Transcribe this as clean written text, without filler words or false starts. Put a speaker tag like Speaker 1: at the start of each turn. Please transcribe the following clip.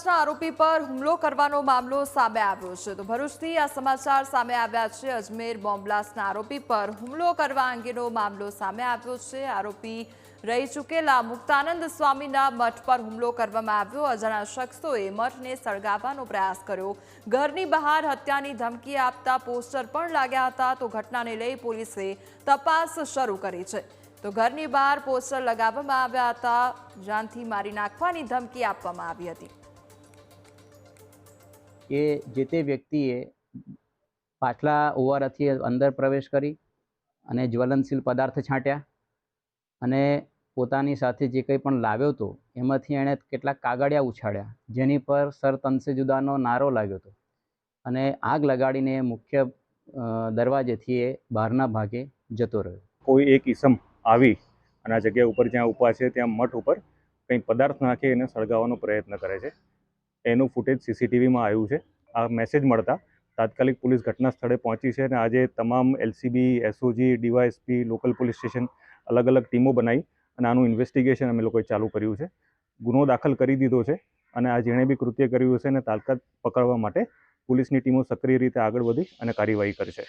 Speaker 1: બોમ્બલાસ્ટના આરોપી પર હુમલો કરવાનો મામલો સામે આવ્યો છે। તો ભરૂચથી આ સમાચાર સામે આવ્યા છે। અજમેર બોમ્બલાસ્ટના આરોપી પર હુમલો કરવા અંગેનો મામલો સામે આવ્યો છે। આરોપી રહી ચૂકેલા મુક્તાનંદ સ્વામીના મઠ પર હુમલો કરવામાં આવ્યો। અજાણ્યા શખ્સોએ મઠને સળગાવવાનો પ્રયાસ કર્યો। ઘરની બહાર હત્યાની ધમકી આપતા પોસ્ટર પણ લાગ્યા હતા। તો ઘટનાને લઈ પોલીસે તપાસ શરૂ કરી છે। તો ઘરની બહાર પોસ્ટર લગાવવામાં આવ્યા હતા। જાનથી મારી નાખવાની ધમકી આપવામાં આવી હતી।
Speaker 2: કે જે તે વ્યક્તિએ પાછલા ઓવારાથી અંદર પ્રવેશ કરી અને જ્વલનશીલ પદાર્થ છાંટ્યા અને પોતાની સાથે જે કંઈ પણ લાવ્યો હતો એમાંથી એણે કેટલાક કાગળિયા ઉછાળ્યા, જેની પર સર તનસે જુદાનો નારો લાગ્યો હતો અને આગ લગાડીને મુખ્ય દરવાજેથી એ બહારના ભાગે જતો રહ્યો।
Speaker 3: કોઈ એક ઈસમ આવી અને આ જગ્યા ઉપર જ્યાં ઊભા છે ત્યાં મઠ ઉપર કંઈ પદાર્થ નાખી એને સળગાવવાનો પ્રયત્ન કરે છે। એનું ફૂટેજ સીસીટીવીમાં આવ્યું છે। આ મેસેજ મળતા તાત્કાલિક પોલીસ ઘટના સ્થળે પહોંચી છે અને આજે તમામ LCB, SOG, DYSP, local police station અલગ અલગ ટીમો બનાવી અને આનું ઇન્વેસ્ટિગેશન અમે લોકોએ ચાલુ કર્યું છે। ગુનો દાખલ કરી દીધો છે અને આ જેણે બી કૃત્ય કર્યું હશે એને તાત્કાલિક પકડવા માટે પોલીસની ટીમો સક્રિય રીતે આગળ વધી અને કાર્યવાહી કરશે।